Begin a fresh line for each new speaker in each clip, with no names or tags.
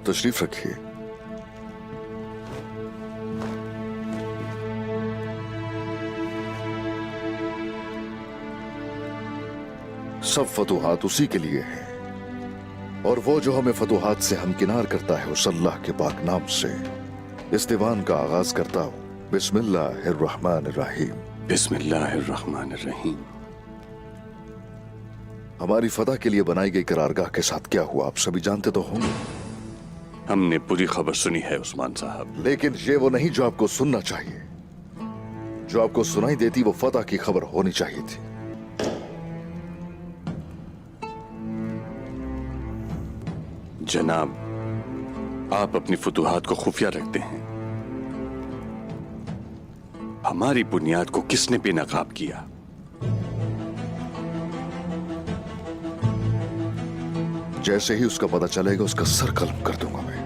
आप तशरीफ रखिए। सब फतूहात उसी के लिए हैं, और वो जो हमें फतूहात से हमकिनार करता है उस अल्लाह के पाक नाम से इस दीवान का आगाज करता हूं। बिस्मिल्लाहिर्रहमानिर्रहीम।
बिस्मिल्लाहिर्रहमानिर्रहीम।
हमारी फदा के लिए बनाई गई करारगाह के साथ क्या हुआ आप सभी जानते तो होंगे।
हमने बुरी खबर सुनी है उस्मान साहब।
लेकिन ये वो नहीं जो आपको सुनना चाहिए। जो आपको सुनाई देती वो फतह की खबर होनी चाहिए थी।
जनाब, आप अपनी फतूहात को खुफिया रखते हैं। हमारी बुनियाद को किसने बेनकाब किया?
जैसे ही उसका पता चलेगा उसका सर कलम कर दूंगा मैं।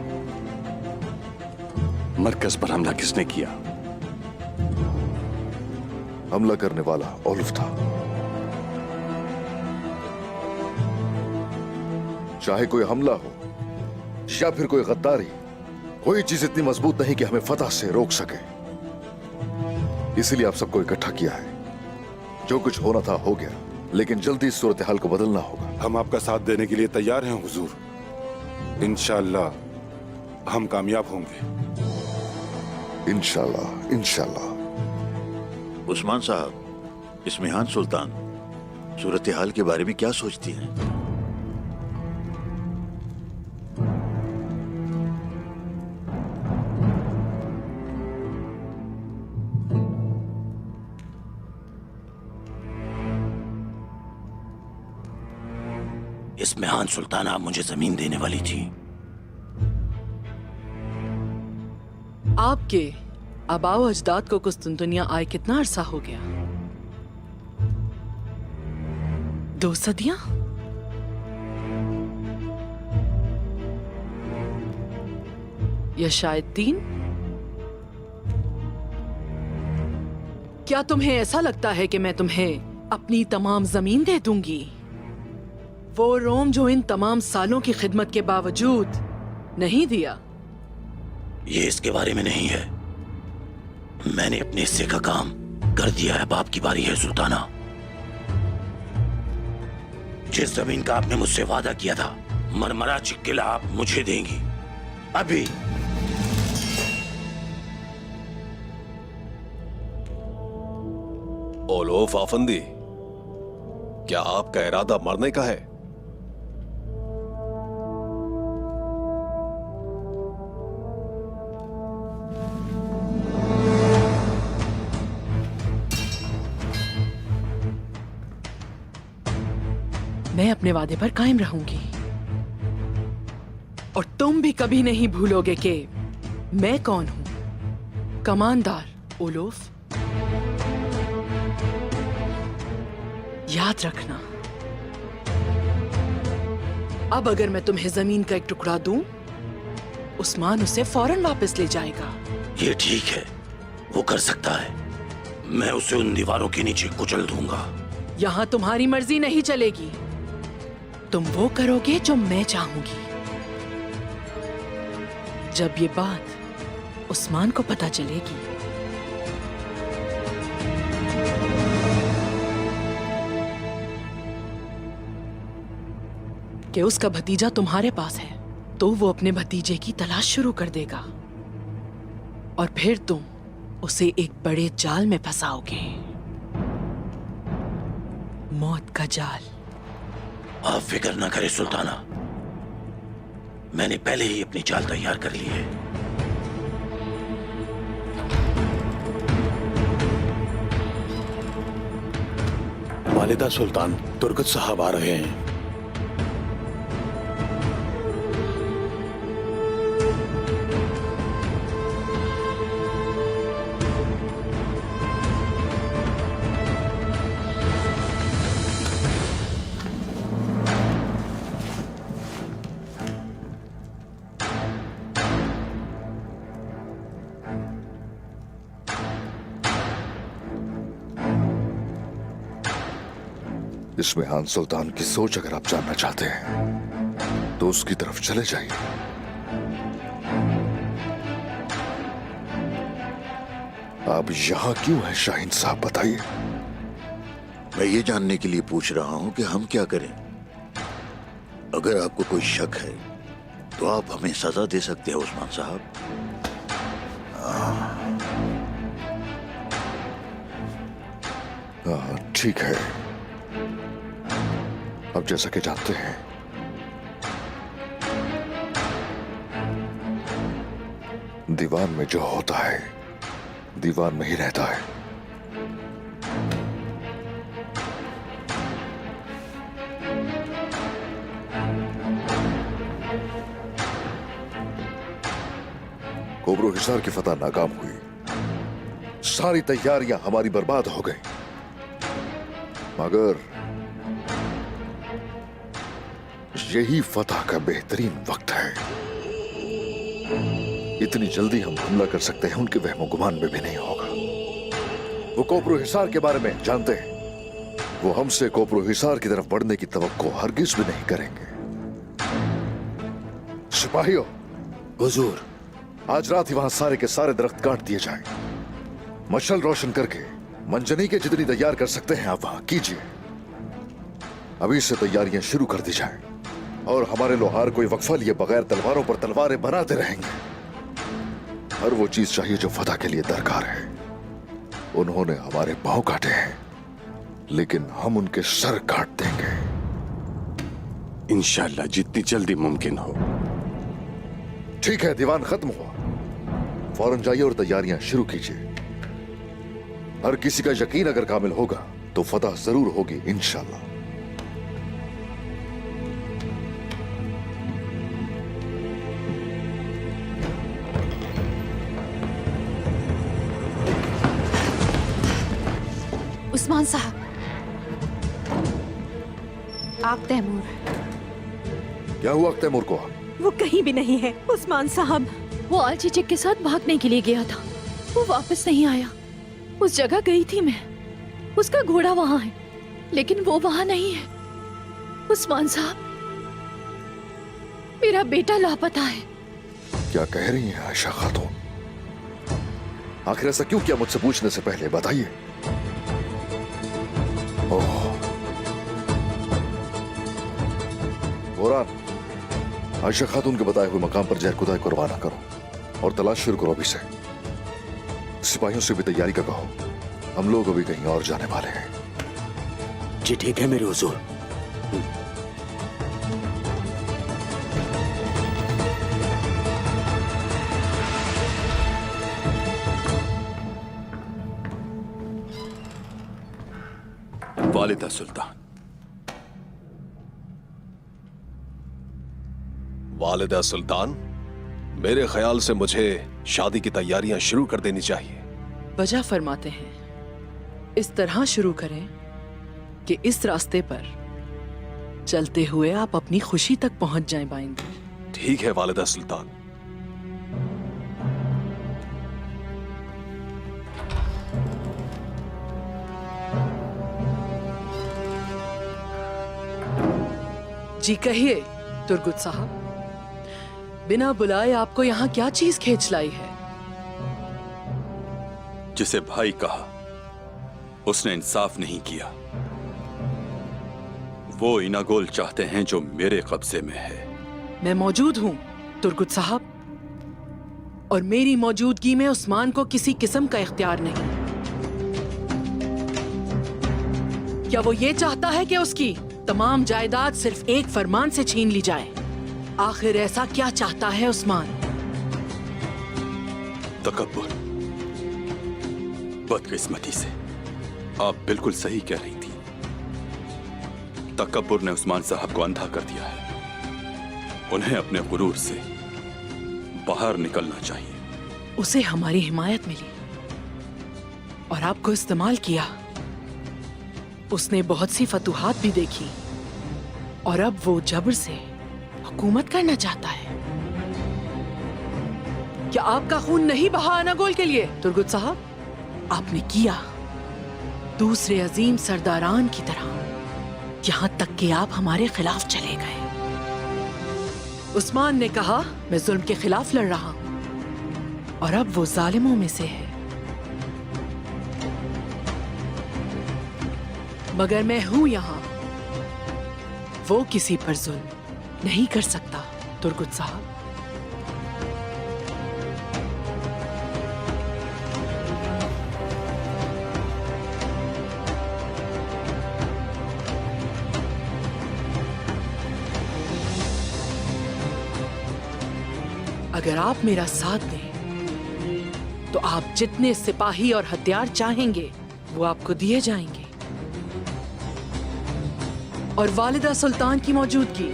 मरकज पर हमला किसने किया?
हमला करने वाला ओलफ था। चाहे कोई हमला हो या फिर कोई गद्दारी, कोई चीज इतनी मजबूत नहीं कि हमें फतह से रोक सके। इसीलिए आप सबको इकट्ठा किया है। जो कुछ होना था हो गया, लेकिन जल्दी इस सूरत हाल को बदलना होगा।
हम आपका साथ देने के लिए तैयार हैं हुजूर। इंशाअल्लाह हम कामयाब होंगे।
इंशाअल्लाह इंशाअल्लाह।
उस्मान साहब, इस्मिहान सुल्तान सूरत हाल के बारे में क्या सोचती हैं?
इस्मिहान सुल्तान, आप मुझे जमीन देने वाली थी।
आपके आबाओ अजदाद को कुस्तुनतुनिया आए कितना अरसा हो गया? 2 सदियां? या शायद 3? क्या तुम्हें ऐसा लगता है कि मैं तुम्हें अपनी तमाम जमीन दे दूंगी? वो रोम जो इन तमाम सालों की खिदमत के बावजूद नहीं दिया।
ये इसके बारे में नहीं है। मैंने अपने हिस्से का काम कर दिया है। बाप की बारी है सुल्ताना। जिस जमीन का आपने मुझसे वादा किया था, मरमरा चिक्किला आप मुझे देंगी अभी।
ओलोफ आफंदी, क्या आपका इरादा मरने का है?
मैं अपने वादे पर कायम रहूंगी और तुम भी कभी नहीं भूलोगे कि मैं कौन हूं। कमांडर ओलोफ, याद रखना। अब अगर मैं तुम्हें जमीन का एक टुकड़ा दूं, उस्मान उसे फौरन वापस ले जाएगा।
ये ठीक है, वो कर सकता है। मैं उसे उन दीवारों के नीचे कुचल दूंगा।
यहां तुम्हारी मर्जी नहीं चलेगी। तुम वो करोगे जो मैं चाहूंगी। जब ये बात उस्मान को पता चलेगी, कि उसका भतीजा तुम्हारे पास है, तो वो अपने भतीजे की तलाश शुरू कर देगा और फिर तुम उसे एक बड़े जाल में फंसाओगे। मौत का जाल।
आप फिक्र ना करें सुल्ताना, मैंने पहले ही अपनी चाल तैयार कर ली है।
वालिदा सुल्तान, तुर्गत साहब आ रहे हैं।
इस्मिहान सुल्तान की सोच अगर आप जानना चाहते हैं तो उसकी तरफ चले जाइए। आप यहां क्यों हैं शाहीन साहब, बताइए।
मैं ये जानने के लिए पूछ रहा हूं कि हम क्या करें। अगर आपको कोई शक है तो आप हमें सजा दे सकते हैं उस्मान साहब।
ठीक है, अब जैसा कि जानते हैं दीवान में जो होता है दीवान में ही रहता है। कोबरो हिसार की फतह नाकाम हुई, सारी तैयारियां हमारी बर्बाद हो गई। मगर यही फतह का बेहतरीन वक्त है। इतनी जल्दी हम हमला कर सकते हैं, उनके वहमो गुमान में भी नहीं होगा। वो कोबरो हिसार के बारे में जानते हैं, वो हमसे कोबरो हिसार की तरफ बढ़ने की तवक्को हरगिज भी नहीं करेंगे। सिपाहियों, हुजूर, आज रात ही वहां सारे के सारे दरख्त काट दिए जाएं। मशाल रोशन करके मंजनी के जितनी तैयार कर सकते हैं आप वहां कीजिए। अभी से तैयारियां शुरू कर दी जाएं और हमारे लोहार कोई वक्फा लिए बगैर तलवारों पर तलवारें बनाते रहेंगे। हर वो चीज चाहिए जो फतह के लिए दरकार है। उन्होंने हमारे पांव काटे हैं, लेकिन हम उनके सर काट देंगे।
इंशाल्लाह जितनी जल्दी मुमकिन हो।
ठीक है, दीवान खत्म हुआ, फौरन जाइए और तैयारियां शुरू कीजिए। हर किसी का यकीन अगर कामिल होगा तो फतह जरूर होगी इंशाल्लाह।
उस्मान साहब, आप तैमूर।
क्या हुआ तैमूर को?
वो कहीं भी नहीं है उस्मान साहब। वो आलची चिक के साथ भागने के लिए गया था, वो वापस नहीं आया। उस जगह गई थी मैं, उसका घोड़ा वहां है, लेकिन वो वहां नहीं है। उस्मान साहब, मेरा बेटा लापता है।
क्या कह रही हैं आयशा खातून? आखिर ऐसा क्यों किया मुझसे पूछने से पहले, बताइए। ओह, बोरान, आयशा खातून के बताए हुए मकाम पर जहर खुदाई को रवाना करो और तलाश शुरू करो अभी से। सिपाहियों से भी तैयारी का कहो, हम लोग अभी कहीं और जाने वाले हैं।
जी ठीक है मेरे हुजूर।
वालिदा सुल्तान।
वालिदा सुल्तान, मेरे ख्याल से मुझे शादी की तैयारियां शुरू कर देनी चाहिए।
वजह फरमाते हैं, इस तरह शुरू करें कि इस रास्ते पर चलते हुए आप अपनी खुशी तक पहुंच जाएं बाइंदर।
ठीक है वालिदा सुल्तान।
जी कहिए तुर्गुत साहब, बिना बुलाए आपको यहाँ क्या चीज खींच लाई है?
जिसे भाई कहा उसने इंसाफ नहीं किया। वो इनागोल चाहते हैं जो मेरे कब्जे में है।
मैं मौजूद हूँ तुर्गुत साहब, और मेरी मौजूदगी में उस्मान को किसी किस्म का इख्तियार नहीं। क्या वो ये चाहता है कि उसकी तमाम जायदाद सिर्फ एक फरमान से छीन ली जाए? आखिर ऐसा क्या चाहता है उस्मान?
तकब्बुर, बदकिस्मती से आप बिल्कुल सही कह रही थी। तकब्बुर ने उस्मान साहब को अंधा कर दिया है। उन्हें अपने गुरूर से बाहर निकलना चाहिए।
उसे हमारी हिमायत मिली और आपको इस्तेमाल किया। उसने बहुत सी फतूहात भी देखी और अब वो जबर से हुकूमत करना चाहता है। क्या आपका खून नहीं बहा अनागोल के लिए तुर्गुत साहब? आपने किया दूसरे अजीम सरदारान की तरह, यहां तक कि आप हमारे खिलाफ चले गए। उस्मान ने कहा मैं जुल्म के खिलाफ लड़ रहा हूं और अब वो जालिमों में से है। मगर मैं हूं यहाँ। वो किसी पर जुल्म नहीं कर सकता तुर्गुत साहब। अगर आप मेरा साथ दें तो आप जितने सिपाही और हथियार चाहेंगे वो आपको दिए जाएंगे, और वालिदा सुल्तान की मौजूदगी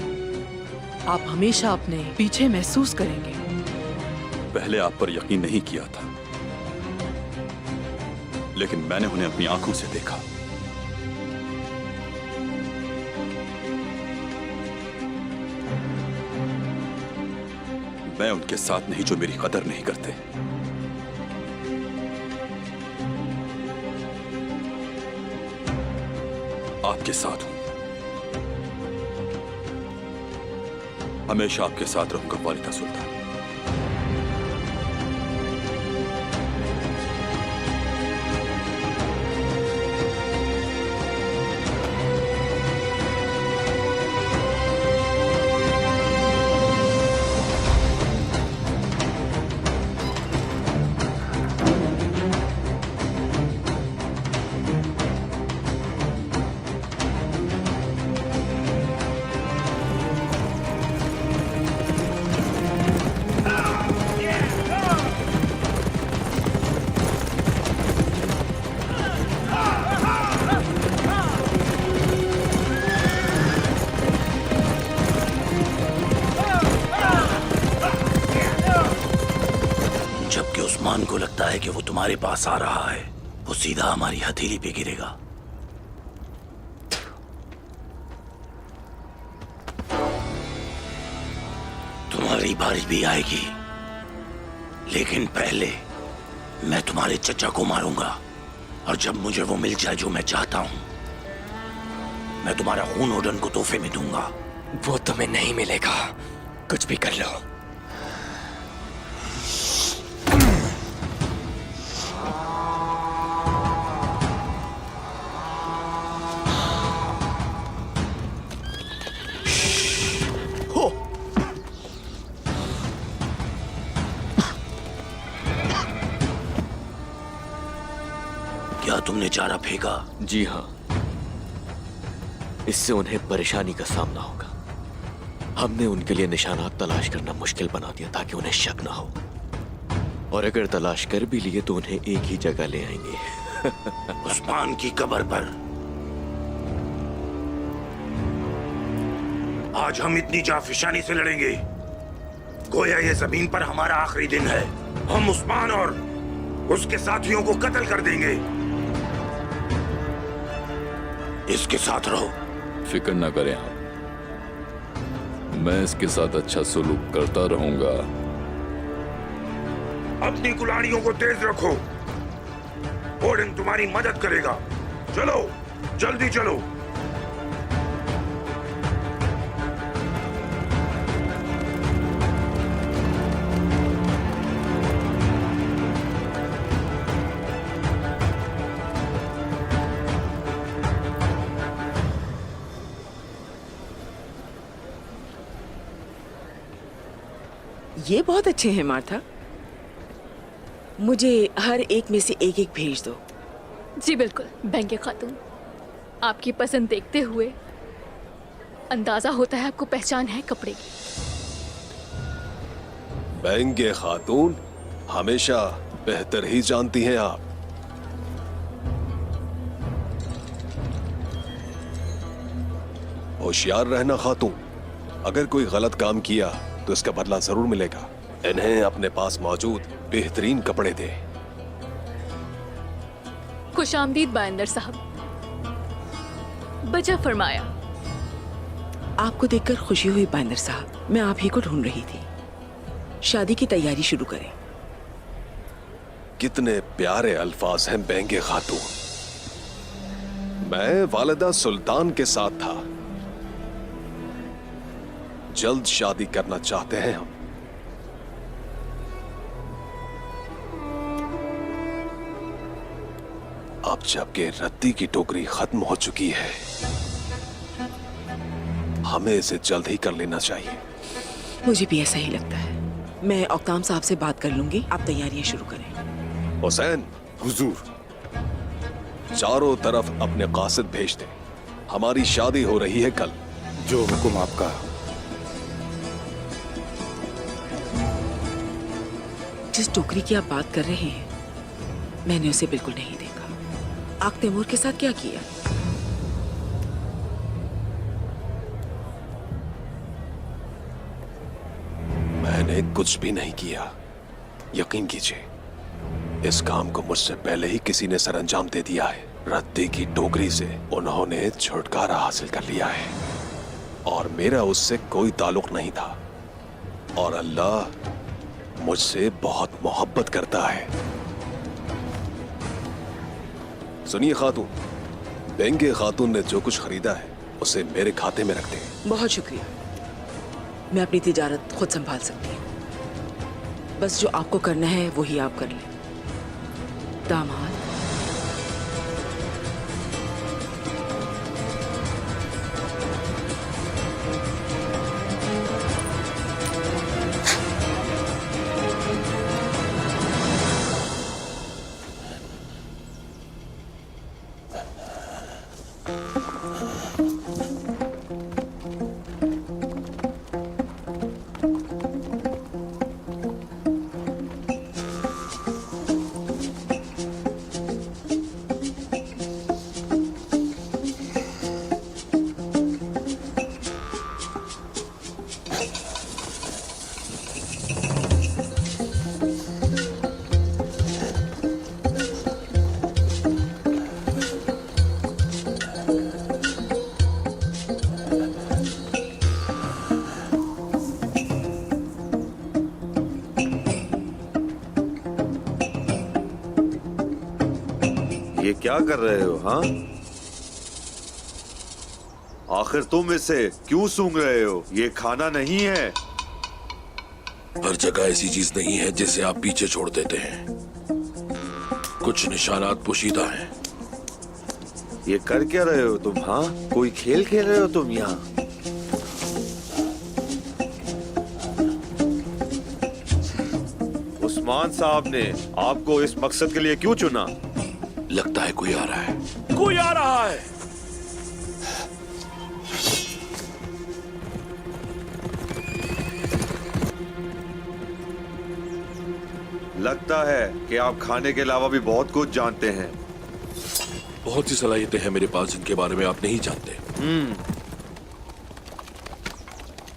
आप हमेशा अपने पीछे महसूस करेंगे।
पहले आप पर यकीन नहीं किया था, लेकिन मैंने उन्हें अपनी आंखों से देखा। मैं उनके साथ नहीं जो मेरी कदर नहीं करते। आपके साथ हूं, हमेशा आपके साथ रहूंगा वालिदा सुल्तान।
उस्मान को लगता है कि वो तुम्हारे पास आ रहा है, वो सीधा हमारी हथेली पे गिरेगा। तुम्हारी बारी भी आएगी, लेकिन पहले मैं तुम्हारे चचा को मारूंगा, और जब मुझे वो मिल जाए जो मैं चाहता हूं, मैं तुम्हारा खून ओडन को तोहफे में दूंगा।
वो तुम्हें नहीं मिलेगा, कुछ भी कर लो।
क्या तुमने चारा फेंका?
जी हाँ, इससे उन्हें परेशानी का सामना होगा। हमने उनके लिए निशानात तलाश करना मुश्किल बना दिया ताकि उन्हें शक ना हो, और अगर तलाश कर भी लिए तो उन्हें एक ही जगह ले आएंगे।
उस्मान की कब्र पर। आज हम इतनी जाफिशानी से लड़ेंगे गोया ये जमीन पर हमारा आखिरी दिन है। हम उस्मान और उसके साथियों को कत्ल कर देंगे। इसके साथ रहो।
फिक्र ना करें आप, मैं इसके साथ अच्छा सलूक करता रहूंगा।
अपनी कुल्हाड़ियों को तेज रखो, ओडन तुम्हारी मदद करेगा। चलो, जल्दी चलो।
ये बहुत अच्छे हैं मार्था, मुझे हर एक में से एक एक भेज दो।
जी बिल्कुल बेंगे खातून, आपकी पसंद देखते हुए अंदाजा होता है आपको पहचान है कपड़े की।
बेंगे खातून, हमेशा बेहतर ही जानती हैं आप। होशियार रहना खातून, अगर कोई गलत काम किया तो इसका बदला जरूर मिलेगा। इन्हें अपने पास मौजूद बेहतरीन कपड़े दे।
खुशामदीद बायंदर साहब, बजा फरमाया।
आपको देखकर खुशी हुई बायंदर साहब, मैं आप ही को ढूंढ रही थी। शादी की तैयारी शुरू करें।
कितने प्यारे अल्फाज हैं बेंगे खातून। मैं वालिदा सुल्तान के साथ था, जल्द शादी करना चाहते हैं हम। अब जबकि रद्दी की टोकरी खत्म हो चुकी है, हमें इसे जल्द ही कर लेना चाहिए।
मुझे भी ऐसा ही लगता है। मैं औकताम साहब से बात कर लूंगी, आप तैयारियां शुरू करें।
हुसैन,
हुजूर,
चारों तरफ अपने कासिद भेज दे। हमारी शादी हो रही है कल।
जो हुक्म आपका।
जिस टोकरी की आप बात कर रहे हैं, मैंने उसे बिल्कुल नहीं देखा। आग तैमूर के साथ क्या किया?
मैंने कुछ भी नहीं किया। यकीन कीजिए, इस काम को मुझसे पहले ही किसी ने सरअंजाम दे दिया है। रद्दी की टोकरी से उन्होंने छुटकारा हासिल कर लिया है और मेरा उससे कोई ताल्लुक नहीं था। और अल्लाह मुझसे बहुत मोहब्बत करता है। सुनिए खातून, बेंगे खातून ने जो कुछ खरीदा है उसे मेरे खाते में रख दे।
बहुत शुक्रिया, मैं अपनी तिजारत खुद संभाल सकती हूँ। बस जो आपको करना है वही आप कर लें। दामाद,
ये क्या कर रहे हो? हाँ, आखिर तुम इसे क्यों सूंघ रहे हो? ये खाना नहीं है।
हर जगह ऐसी चीज नहीं है जिसे आप पीछे छोड़ देते हैं। कुछ निशानात पोशीदा हैं।
ये कर क्या रहे हो तुम? हाँ, कोई खेल खेल रहे हो तुम यहाँ? उस्मान साहब ने आपको इस मकसद के लिए क्यों चुना?
लगता है कोई आ रहा है।
कोई आ रहा है। लगता है कि आप खाने के अलावा भी बहुत कुछ जानते हैं।
बहुत सी सलाहियतें हैं मेरे पास जिनके बारे में आप नहीं जानते।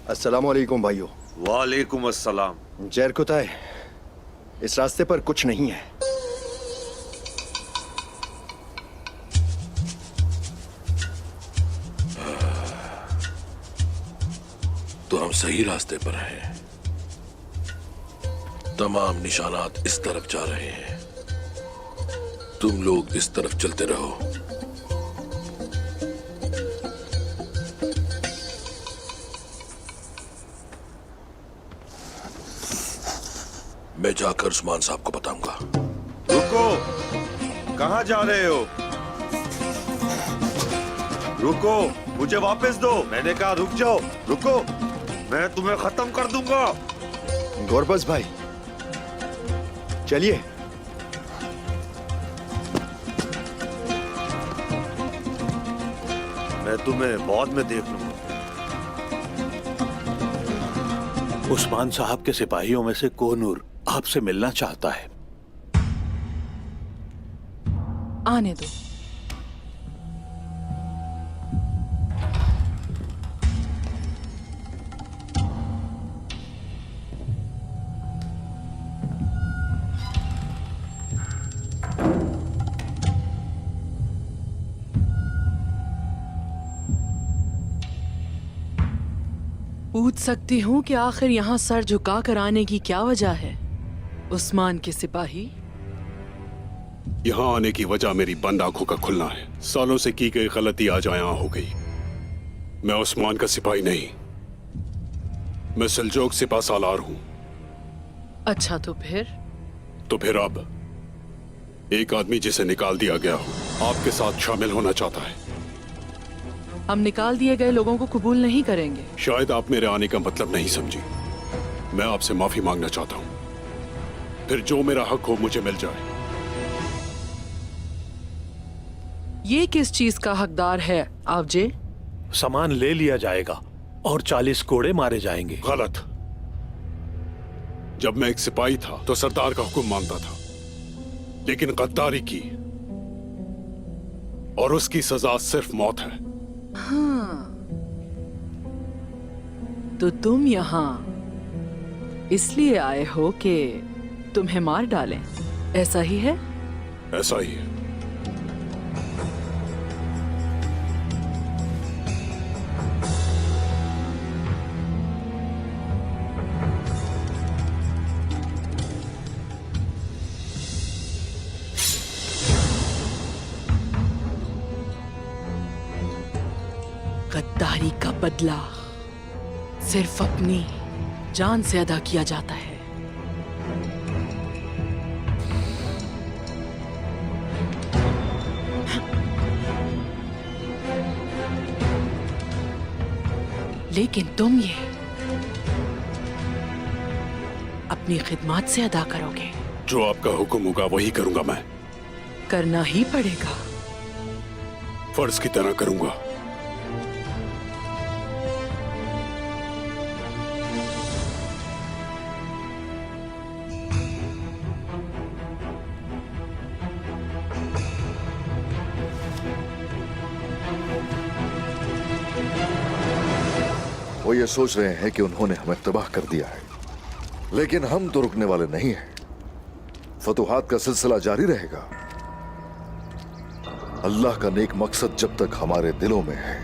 अस्सलाम वालेकुम भाइयों।
वालेकुम अस्सलाम।
जैर कुताय, इस रास्ते पर कुछ नहीं है।
तो हम सही रास्ते पर हैं। तमाम निशानात इस तरफ जा रहे हैं। तुम लोग इस तरफ चलते रहो। मैं जाकर उस्मान साहब को बताऊंगा।
रुको, कहाँ जा रहे हो? रुको, मुझे वापस दो। मैंने कहा रुक जाओ। रुको, मैं तुम्हें खत्म कर दूंगा।
गोरबस भाई, चलिए।
मैं तुम्हें बाद में देख लूंगा।
उस्मान साहब के सिपाहियों में से कोनूर आपसे मिलना चाहता है।
आने दो। पूछ सकती हूँ कि आखिर यहाँ सर झुका कर आने की क्या वजह है? उस्मान के सिपाही,
यहाँ आने की वजह मेरी बंद आंखों का खुलना है। सालों से की गई गलती आज यहाँ हो गई। मैं उस्मान का सिपाही नहीं, मैं सल्जोक सिपा सालार हूँ।
अच्छा तो फिर
अब एक आदमी जिसे निकाल दिया गया हो आपके साथ शामिल होना चाहता है।
हम निकाल दिए गए लोगों को कबूल नहीं करेंगे।
शायद आप मेरे आने का मतलब नहीं समझी। मैं आपसे माफी मांगना चाहता हूं, फिर जो मेरा हक हो मुझे मिल जाए।
ये किस चीज का हकदार है आवजे?
सामान ले लिया जाएगा और 40 कोड़े मारे जाएंगे।
गलत। जब मैं एक सिपाही था तो सरदार का हुक्म मानता था, लेकिन गद्दारी की और उसकी सजा सिर्फ मौत है।
हाँ, तो तुम यहाँ इसलिए आए हो कि तुम्हें मार डालें, ऐसा ही है?
ऐसा ही है।
गद्दारी का बदला सिर्फ अपनी जान से अदा किया जाता है। लेकिन तुम ये अपनी खिदमत से अदा करोगे।
जो आपका हुक्म होगा वही करूंगा। मैं
करना ही पड़ेगा।
फर्ज की तरह करूंगा।
वो ये सोच रहे हैं कि उन्होंने हमें तबाह कर दिया है, लेकिन हम तो रुकने वाले नहीं हैं। फतुहात का सिलसिला जारी रहेगा। अल्लाह का नेक मकसद जब तक हमारे दिलों में है,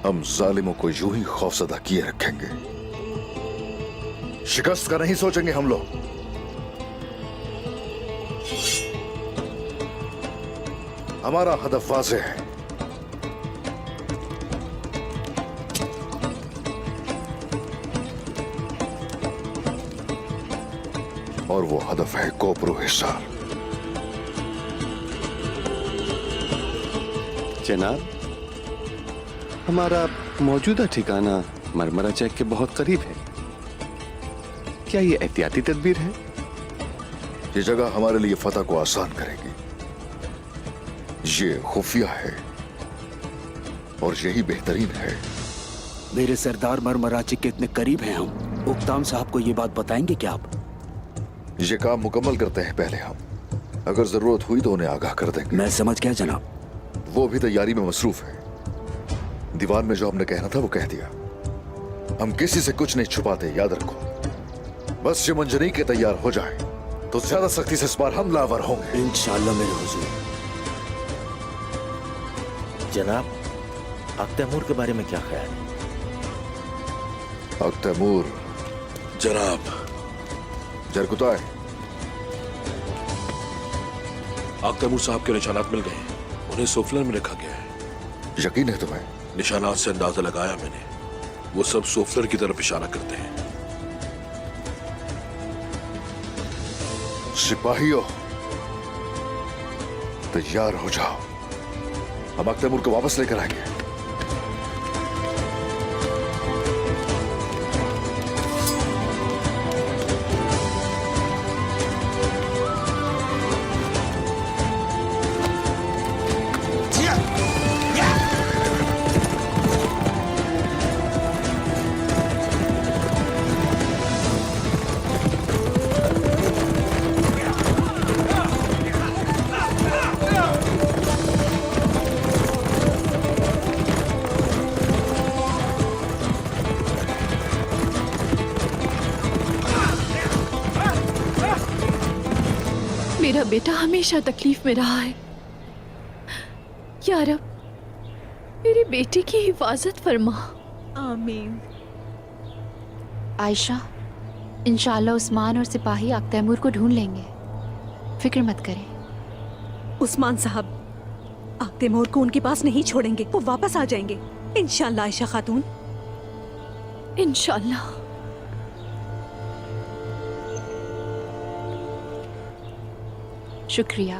हम जालिमों को यूं ही खौफजदा किए रखेंगे। शिकस्त का नहीं सोचेंगे हम लोग। हमारा हदफ वाज़ेह है। और वो हदफ है कोपरो हिसार।
जनाब, हमारा मौजूदा ठिकाना मरमरा चेक के बहुत करीब है। क्या ये एहतियाती तदबीर है?
ये जगह हमारे लिए फतह को आसान करेगी। ये खुफिया है और यही बेहतरीन है।
मेरे सरदार मरमराची के इतने करीब हैं हम, उक्ताम साहब को ये बात बताएंगे क्या आप?
ये काम मुकम्मल करते हैं पहले हम। अगर जरूरत हुई तो उन्हें आगाह कर देंगे।
मैं समझ गया जनाब।
वो भी तैयारी में मसरूफ है। दीवान में जो हमने कहना था वो कह दिया। हम किसी से कुछ नहीं छुपाते, याद रखो। बस ये मंजरी के तैयार हो जाए तो ज्यादा सख्ती से इस बार हम लावर होंगे।
इंशाअल्लाह मेरे हुजूर।
जनाब, अख्तैमूर के बारे में क्या ख्याल है?
अख्तैमूर
जनाब,
जरकुता है।
अख्तैमूर साहब के निशानात मिल गए। उन्हें सोफलर में रखा गया है।
यकीन है तुम्हें?
निशानात से अंदाजा लगाया मैंने। वो सब सोफलर की तरफ इशारा करते हैं।
सिपाहियों, तैयार हो जाओ। हम अख्तैमूर को वापस लेकर आएंगे।
मेरा बेटा हमेशा तकलीफ में रहा है। या रब, मेरी बेटी की हिफाजत फरमा। आमीन।
आयशा, इंशाल्लाह उस्मान और सिपाही अख्तैमूर को ढूंढ लेंगे, फिक्र मत करें।
उस्मान साहब अख्तैमूर को उनके पास नहीं छोड़ेंगे, वो वापस आ जाएंगे इंशाल्लाह। आयशा खातून,
इंशाल्लाह।
शुक्रिया।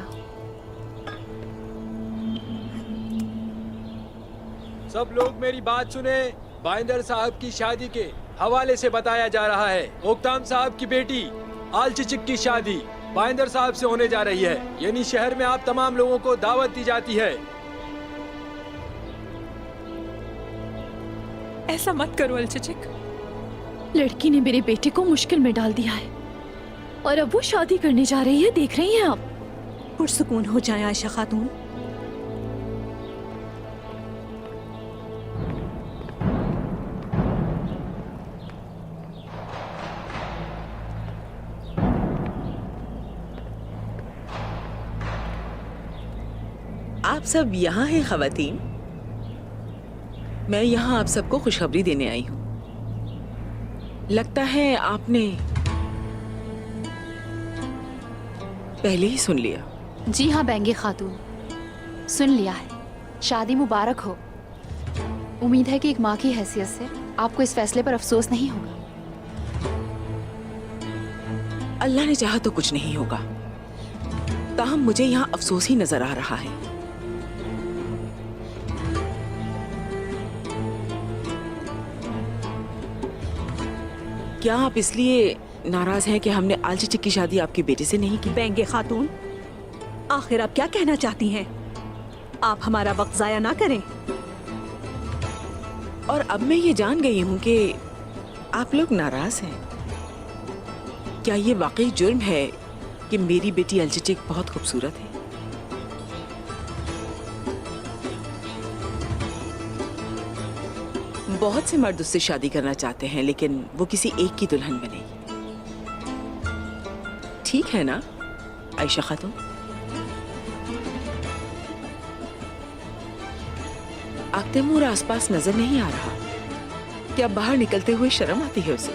सब लोग मेरी बात सुने। बाइंदर साहब की शादी के हवाले से बताया जा रहा है। ओक्ताम साहब की बेटी आलचिचिक की शादी बाइंदर साहब से होने जा रही है। यानी शहर में आप तमाम लोगों को दावत दी जाती है।
ऐसा मत करो अलचिचिक। लड़की ने मेरे बेटे को मुश्किल में डाल दिया है और अब वो शादी करने जा रही है। देख रही हैं आप।
पुरसुकून हो जाए आयशा खातून।
आप सब यहाँ हैं ख़वातीन? मैं यहाँ आप सबको खुशखबरी देने आई हूँ। लगता है आपने पहले ही सुन लिया।
जी हाँ बेंगे खातून, सुन लिया है। शादी मुबारक हो। उम्मीद है कि एक माँ की हैसियत से आपको इस फैसले पर अफसोस नहीं होगा।
अल्लाह ने चाहा तो कुछ नहीं होगा, ताहम मुझे यहाँ अफसोस ही नजर आ रहा है। क्या आप इसलिए नाराज हैं कि हमने आलचिचिक की शादी आपके बेटे से नहीं की?
बेंगे खातून, आखिर आप क्या कहना चाहती हैं? आप हमारा वक्त जाया ना करें।
और अब मैं ये जान गई हूँ कि आप लोग नाराज हैं। क्या ये वाकई जुर्म है कि मेरी बेटी अलचिचिक बहुत खूबसूरत है? बहुत से मर्द उससे शादी करना चाहते हैं, लेकिन वो किसी एक की दुल्हन बनेगी। ठीक है ना आयशा खातून? तैमूर आसपास नजर नहीं आ रहा। क्या बाहर निकलते हुए शर्म आती है उसे?